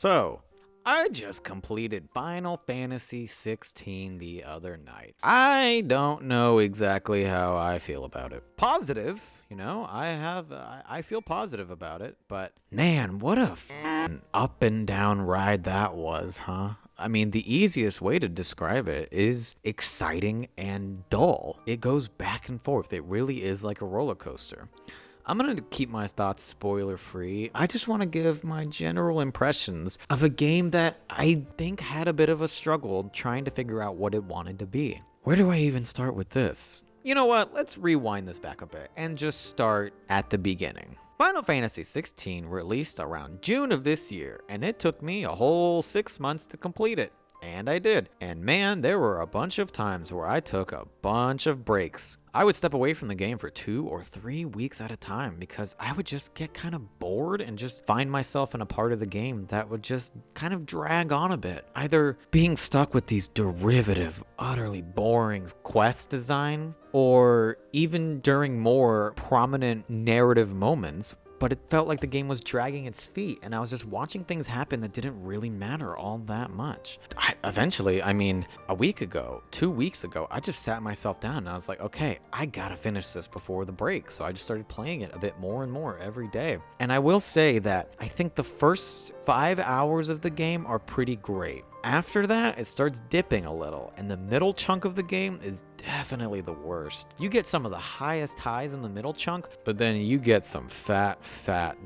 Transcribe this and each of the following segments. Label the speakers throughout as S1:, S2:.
S1: So, I just completed Final Fantasy XVI the other night. I don't know exactly how I feel about it. Positive, I feel positive about it, but man, what a up and down ride that was, huh? I mean, the easiest way to describe it is exciting and dull. It goes back and forth. It really is like a roller coaster. I'm going to keep my thoughts spoiler free. I just want to give my general impressions of a game that I think had a bit of a struggle trying to figure out what it wanted to be. Where do I even start with this? You know what? Let's rewind this back a bit and just start at the beginning. Final Fantasy XVI released around June of this year, and it took me a whole 6 months to complete it. And I did. And man, there were a bunch of times where I took a bunch of breaks. I would step away from the game for 2 or 3 weeks at a time because I would just get kind of bored and just find myself in a part of the game that would just kind of drag on a bit. Either being stuck with these derivative, utterly boring quest design, or even during more prominent narrative moments, but it felt like the game was dragging its feet, and I was just watching things happen that didn't really matter all that much. Eventually, a week ago, 2 weeks ago, I just sat myself down and I was like, okay, I gotta finish this before the break. So I just started playing it a bit more and more every day. And I will say that I think the first 5 hours of the game are pretty great. After that, it starts dipping a little, and the middle chunk of the game is definitely the worst. You get some of the highest highs in the middle chunk, but then you get some fat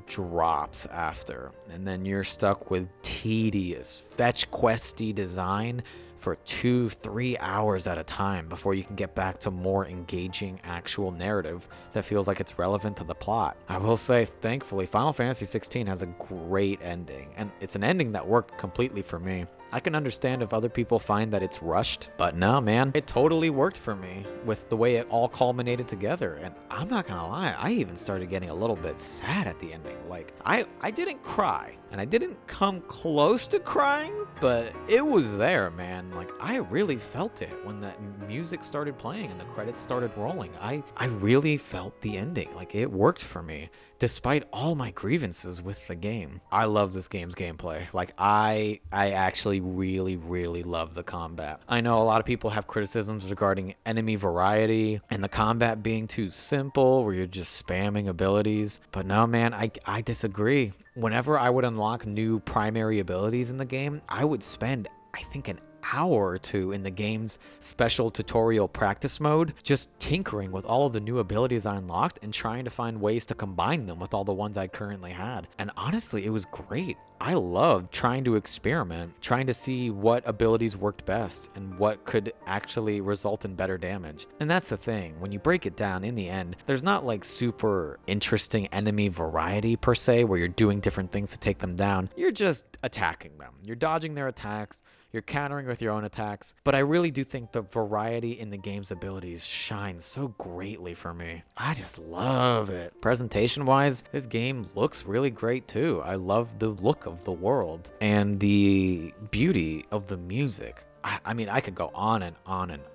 S1: drops after, and then you're stuck with tedious, fetch questy design for 2-3 hours at a time before you can get back to more engaging actual narrative that feels like it's relevant to the plot. I will say, thankfully, Final Fantasy XVI has a great ending, and it's an ending that worked completely for me. I can understand if other people find that it's rushed, but no, man, it totally worked for me with the way it all culminated together. And I'm not gonna lie, I even started getting a little bit sad at the ending. Like, I didn't cry, and I didn't come close to crying, but it was there, man. Like, I really felt it when the music started playing and the credits started rolling. I really felt the ending. Like, it worked for me, despite all my grievances with the game. I love this game's gameplay. Like, I actually really love the combat. I know a lot of people have criticisms regarding enemy variety and the combat being too simple, where you're just spamming abilities. But no, man, I disagree. Whenever I would unlock new primary abilities in the game, I would spend, I think, an hour or two in the game's special tutorial practice mode, just tinkering with all of the new abilities I unlocked and trying to find ways to combine them with all the ones I currently had. And honestly, it was great. I loved trying to experiment, trying to see what abilities worked best and what could actually result in better damage. And that's the thing, when you break it down, in the end, there's not like super interesting enemy variety per se, where you're doing different things to take them down. You're just attacking them. You're dodging their attacks. You're countering with your own attacks. But I really do think the variety in the game's abilities shines so greatly for me. I just love it. Presentation-wise, this game looks really great too. I love the look of the world and the beauty of the music. I could go on and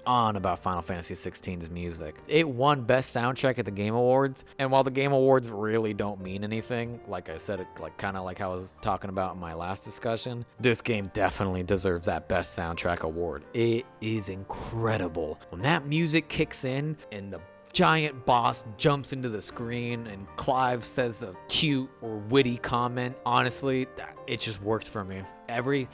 S1: on about Final Fantasy XVI's music. It won Best Soundtrack at the Game Awards, and while the Game Awards really don't mean anything, like I said, kind of like how I was talking about in my last discussion, this game definitely deserves that Best Soundtrack award. It is incredible. When that music kicks in and the giant boss jumps into the screen and Clive says a cute or witty comment, honestly, it just worked for me.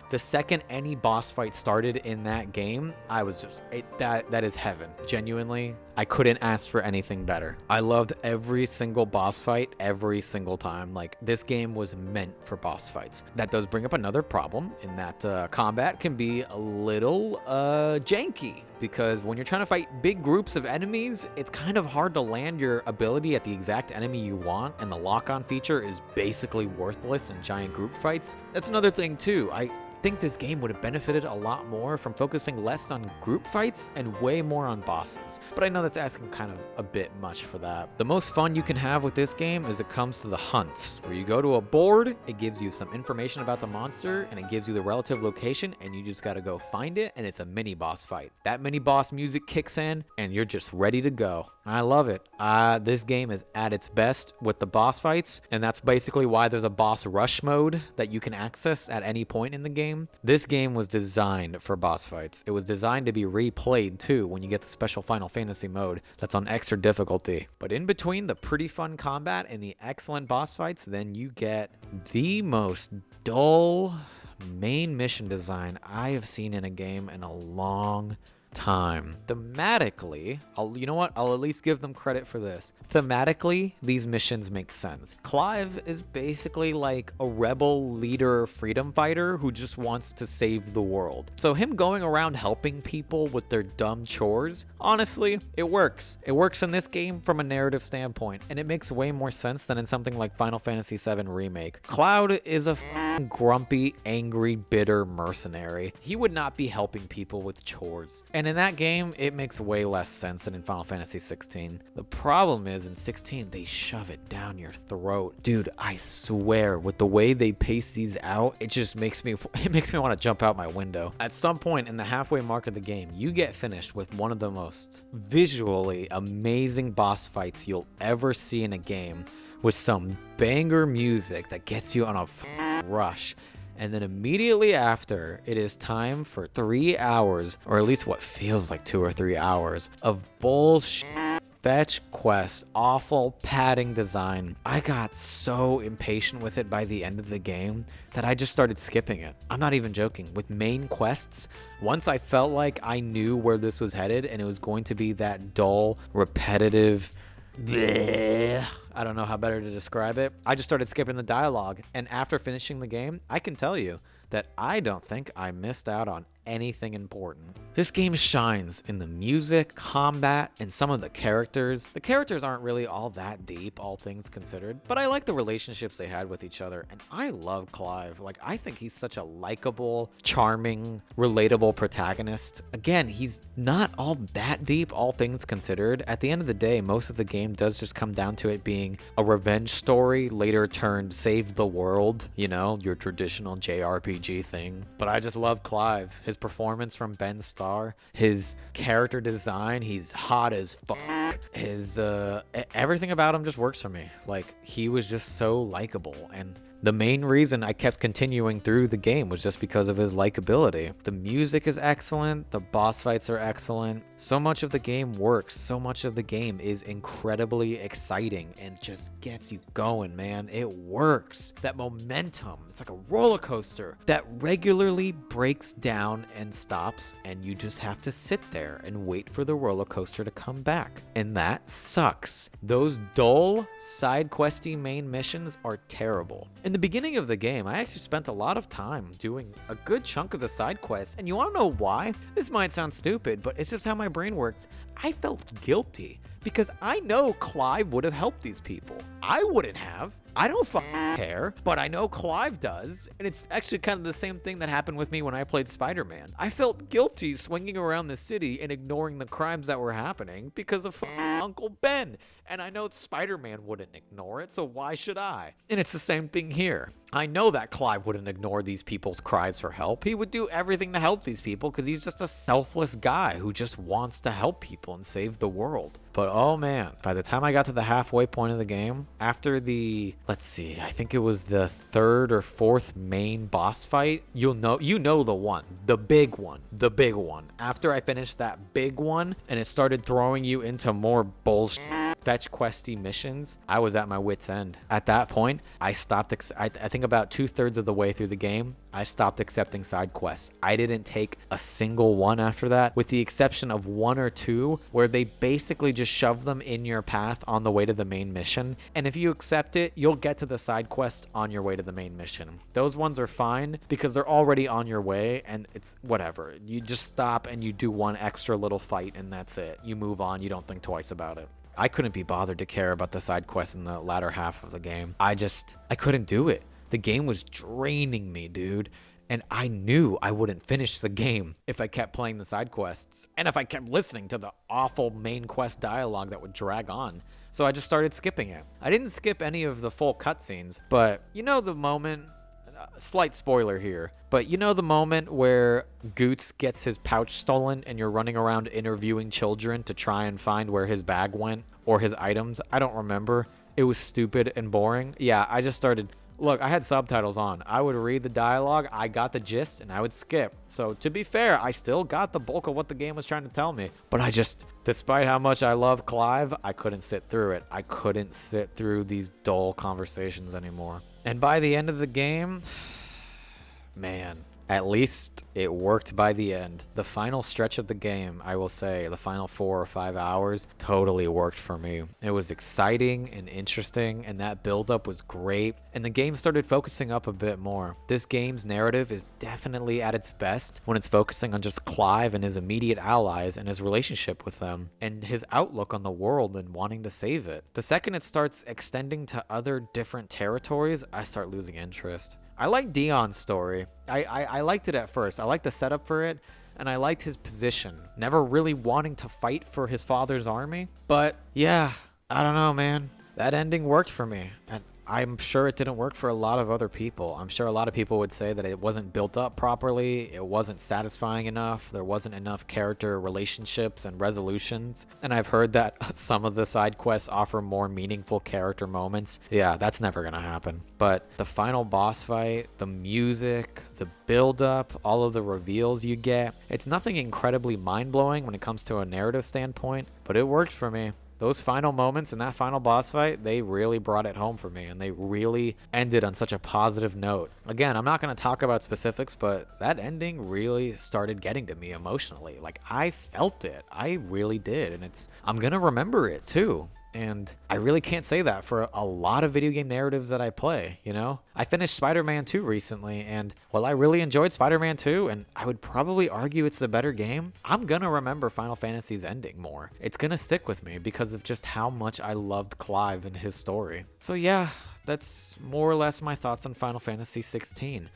S1: The second any boss fight started in that game, I was just, that is heaven. Genuinely, I couldn't ask for anything better. I loved every single boss fight, every single time. Like, this game was meant for boss fights. That does bring up another problem in that combat can be a little janky, because when you're trying to fight big groups of enemies, it's kind of hard to land your ability at the exact enemy you want, and the lock-on feature is basically worthless in giant group fights. That's another thing too. think this game would have benefited a lot more from focusing less on group fights and way more on bosses. But I know that's asking kind of a bit much for that. The most fun you can have with this game is it comes to the hunts, where you go to a board, it gives you some information about the monster, and it gives you the relative location, and you just gotta go find it, and it's a mini boss fight. That mini boss music kicks in, and you're just ready to go. I love it. This game is at its best with the boss fights, and that's basically why there's a boss rush mode that you can access at any point in the game. This game was designed for boss fights. It was designed to be replayed too when you get the special Final Fantasy mode that's on extra difficulty. But in between the pretty fun combat and the excellent boss fights, then you get the most dull main mission design I have seen in a game in a long time. Thematically, you know what? I'll at least give them credit for this. Thematically, these missions make sense. Clive is basically like a rebel leader freedom fighter who just wants to save the world. So him going around helping people with their dumb chores, honestly, it works. It works in this game from a narrative standpoint, and it makes way more sense than in something like Final Fantasy VII Remake. Cloud is a grumpy, angry, bitter mercenary. He would not be helping people with chores. And in that game, it makes way less sense than in Final Fantasy XVI. The problem is, in 16, they shove it down your throat. Dude, I swear, with the way they pace these out, it just makes me want to jump out my window. At some point in the halfway mark of the game, you get finished with one of the most visually amazing boss fights you'll ever see in a game, with some banger music that gets you on a rush. And then immediately after, it is time for 3 hours, or at least what feels like 2 or 3 hours, of bullshit fetch quest, awful padding design. I got so impatient with it by the end of the game that I just started skipping it. I'm not even joking. With main quests, once I felt like I knew where this was headed and it was going to be that dull, repetitive, bleh, I don't know how better to describe it, I just started skipping the dialogue. And after finishing the game, I can tell you that I don't think I missed out on anything important. This game shines in the music, combat, and some of the characters. The characters aren't really all that deep, all things considered, but I like the relationships they had with each other, and I love Clive. Like, I think he's such a likable, charming, relatable protagonist. Again, he's not all that deep, all things considered. At the end of the day, most of the game does just come down to it being a revenge story, later turned save the world, you know, your traditional JRPG thing. But I just love Clive. His performance from Ben Starr, his character design, he's hot as fuck. His everything about him just works for me. Like, he was just so likable, and the main reason I kept continuing through the game was just because of his likability. The music is excellent, the boss fights are excellent. So much of the game works, so much of the game is incredibly exciting and just gets you going, man. It works. That momentum, it's like a roller coaster that regularly breaks down and stops, and you just have to sit there and wait for the roller coaster to come back. And that sucks. Those dull, side questy main missions are terrible. In the beginning of the game, I actually spent a lot of time doing a good chunk of the side quests, and you want to know why? This might sound stupid, but it's just how my brain works. I felt guilty because I know Clive would have helped these people. I wouldn't have. I don't care, but I know Clive does, and it's actually kind of the same thing that happened with me when I played Spider-Man. I felt guilty swinging around the city and ignoring the crimes that were happening because of Uncle Ben, and I know Spider-Man wouldn't ignore it, so why should I? And it's the same thing here. I know that Clive wouldn't ignore these people's cries for help. He would do everything to help these people because he's just a selfless guy who just wants to help people and save the world. But oh man, by the time I got to the halfway point of the game, after the, let's see, I think it was the third or fourth main boss fight, you know the one, the big one. After I finished that big one and it started throwing you into more bullshit fetch questy missions, I was at my wit's end. At that point, I stopped, I think about 2/3 of the way through the game, I stopped accepting side quests. I didn't take a single one after that, with the exception of 1 or 2 where they basically just shove them in your path on the way to the main mission. And if you accept it, you'll get to the side quest on your way to the main mission. Those ones are fine because they're already on your way, and it's whatever. You just stop and you do one extra little fight and that's it. You move on, you don't think twice about it. I couldn't be bothered to care about the side quests in the latter half of the game. I couldn't do it. The game was draining me, dude. And I knew I wouldn't finish the game if I kept playing the side quests and if I kept listening to the awful main quest dialogue that would drag on. So I just started skipping it. I didn't skip any of the full cutscenes, but you know the moment, slight spoiler here, but you know the moment where Goots gets his pouch stolen and you're running around interviewing children to try and find where his bag went or his items? I don't remember. It was stupid and boring. Yeah, I just started... Look, I had subtitles on. I would read the dialogue, I got the gist, and I would skip. So to be fair, I still got the bulk of what the game was trying to tell me. But I just, despite how much I love Clive, I couldn't sit through it. I couldn't sit through these dull conversations anymore. And by the end of the game, man, at least it worked by the end. The final stretch of the game, I will say, the final 4 or 5 hours, totally worked for me. It was exciting and interesting, and that build-up was great, and the game started focusing up a bit more. This game's narrative is definitely at its best when it's focusing on just Clive and his immediate allies and his relationship with them, and his outlook on the world and wanting to save it. The second it starts extending to other different territories, I start losing interest. I like Dion's story. I liked it at first. I liked the setup for it, and I liked his position. Never really wanting to fight for his father's army. But yeah, I don't know, man. That ending worked for me. And I'm sure it didn't work for a lot of other people. I'm sure a lot of people would say that it wasn't built up properly, it wasn't satisfying enough, there wasn't enough character relationships and resolutions, and I've heard that some of the side quests offer more meaningful character moments. Yeah, that's never gonna happen. But the final boss fight, the music, the build-up, all of the reveals you get, it's nothing incredibly mind-blowing when it comes to a narrative standpoint, but it worked for me. Those final moments in that final boss fight, they really brought it home for me, and they really ended on such a positive note. Again, I'm not going to talk about specifics, but that ending really started getting to me emotionally. Like, I felt it. I really did, and I'm going to remember it too. And I really can't say that for a lot of video game narratives that I play, you know? I finished Spider-Man 2 recently, and while I really enjoyed Spider-Man 2, and I would probably argue it's the better game, I'm gonna remember Final Fantasy's ending more. It's gonna stick with me because of just how much I loved Clive and his story. So yeah, that's more or less my thoughts on Final Fantasy XVI.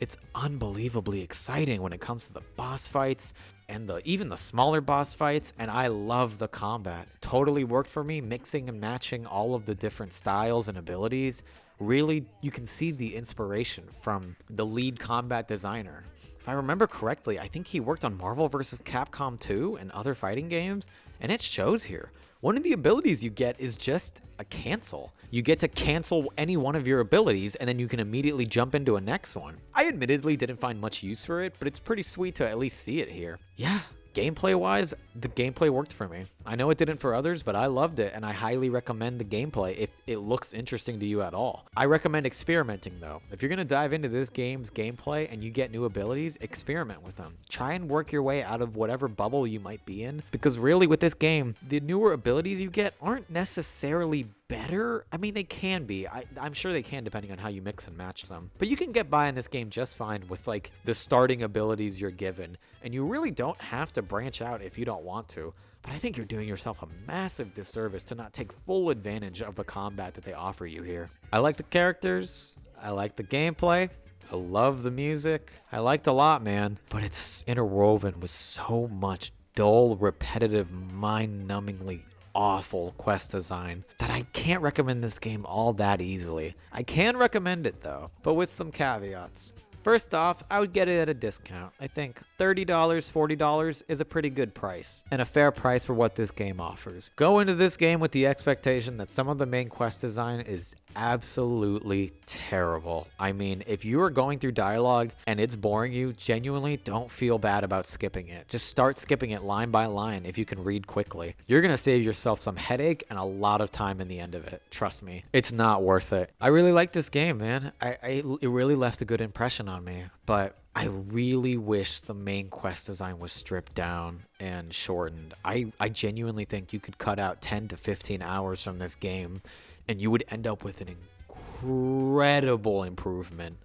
S1: It's unbelievably exciting when it comes to the boss fights and even the smaller boss fights, and I love the combat. Totally worked for me, mixing and matching all of the different styles and abilities. Really, you can see the inspiration from the lead combat designer. If I remember correctly, I think he worked on Marvel vs. Capcom 2 and other fighting games, and it shows here. One of the abilities you get is just a cancel. You get to cancel any one of your abilities, and then you can immediately jump into a next one. I admittedly didn't find much use for it, but it's pretty sweet to at least see it here. Yeah, gameplay-wise, the gameplay worked for me. I know it didn't for others, but I loved it, and I highly recommend the gameplay if it looks interesting to you at all. I recommend experimenting, though. If you're going to dive into this game's gameplay and you get new abilities, experiment with them. Try and work your way out of whatever bubble you might be in, because really with this game, the newer abilities you get aren't necessarily better. I mean, they can be. I'm sure they can, depending on how you mix and match them. But you can get by in this game just fine with, like, the starting abilities you're given, and you really don't have to branch out if you don't want to. But I think you're doing yourself a massive disservice to not take full advantage of the combat that they offer you here. I like the characters. I like the gameplay. I love the music. I liked a lot, man. But it's interwoven with so much dull, repetitive, mind-numbingly awful quest design that I can't recommend this game all that easily. I can recommend it, though, but with some caveats. First off, I would get it at a discount. I think $30, $40 is a pretty good price, and a fair price for what this game offers. Go into this game with the expectation that some of the main quest design is absolutely terrible. I mean, if you are going through dialogue and it's boring you, genuinely don't feel bad about skipping it. Just start skipping it line by line if you can read quickly. You're gonna save yourself some headache and a lot of time in the end of it. Trust me, it's not worth it. I really like this game, man. It really left a good impression on me, but I really wish the main quest design was stripped down and shortened. I genuinely think you could cut out 10 to 15 hours from this game and you would end up with an incredible improvement.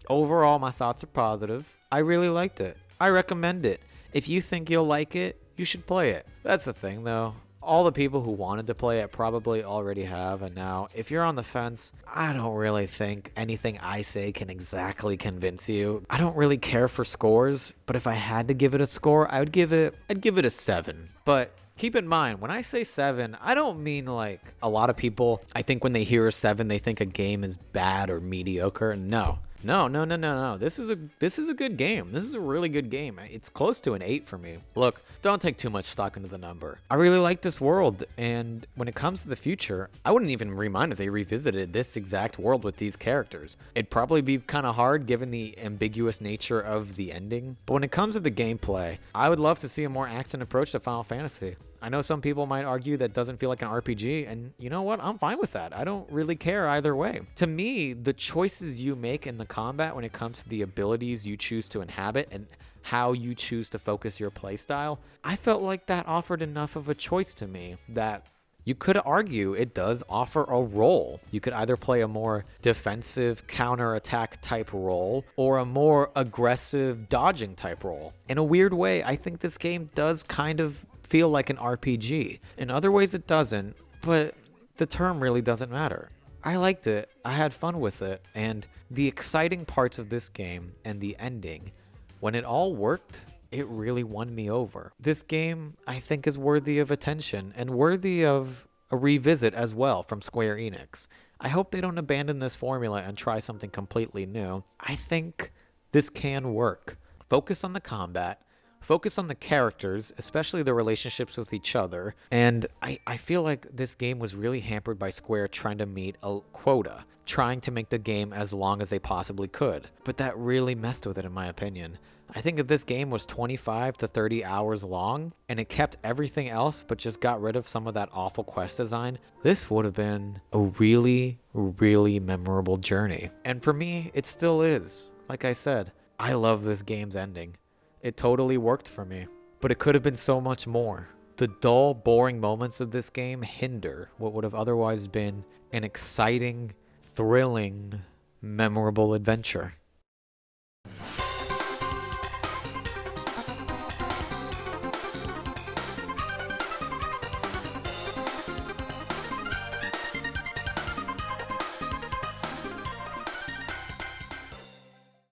S1: Overall, my thoughts are positive. I really liked it. I recommend it. If you think you'll like it, you should play it. That's the thing, though. all the people who wanted to play it probably already have, and now if you're on the fence, I don't really think anything I say can exactly convince you. I don't really care for scores, but if I had to give it a score, I'd give it a 7. But keep in mind, when I say 7, I don't mean like a lot of people, I think when they hear a 7, they think a game is bad or mediocre. No. No. This is a good game. This is a really good game. It's close to an 8 for me. Look, don't take too much stock into the number. I really like this world, and when it comes to the future, I wouldn't even mind if they revisited this exact world with these characters. It'd probably be kind of hard given the ambiguous nature of the ending, but when it comes to the gameplay, I would love to see a more action approach to Final Fantasy. I know some people might argue that doesn't feel like an RPG, and you know what? I'm fine with that. I don't really care either way. To me, the choices you make in the combat when it comes to the abilities you choose to inhabit and how you choose to focus your playstyle, I felt like that offered enough of a choice to me that you could argue it does offer a role. You could either play a more defensive counterattack type role or a more aggressive dodging type role. In a weird way, I think this game does kind of feel like an RPG. In other ways it doesn't, but the term really doesn't matter. I liked it, I had fun with it, and the exciting parts of this game and the ending, when it all worked, it really won me over. This game, I think, is worthy of attention and worthy of a revisit as well from Square Enix. I hope they don't abandon this formula and try something completely new. I think this can work. Focus on the combat, focus on the characters, especially the relationships with each other, and I feel like this game was really hampered by Square trying to meet a quota, trying to make the game as long as they possibly could, but that really messed with it in my opinion. I think if this game was 25 to 30 hours long, and it kept everything else but just got rid of some of that awful quest design, this would have been a really, really memorable journey. And for me, it still is. Like I said, I love this game's ending. It totally worked for me, but it could have been so much more. The dull, boring moments of this game hinder what would have otherwise been an exciting, thrilling, memorable adventure.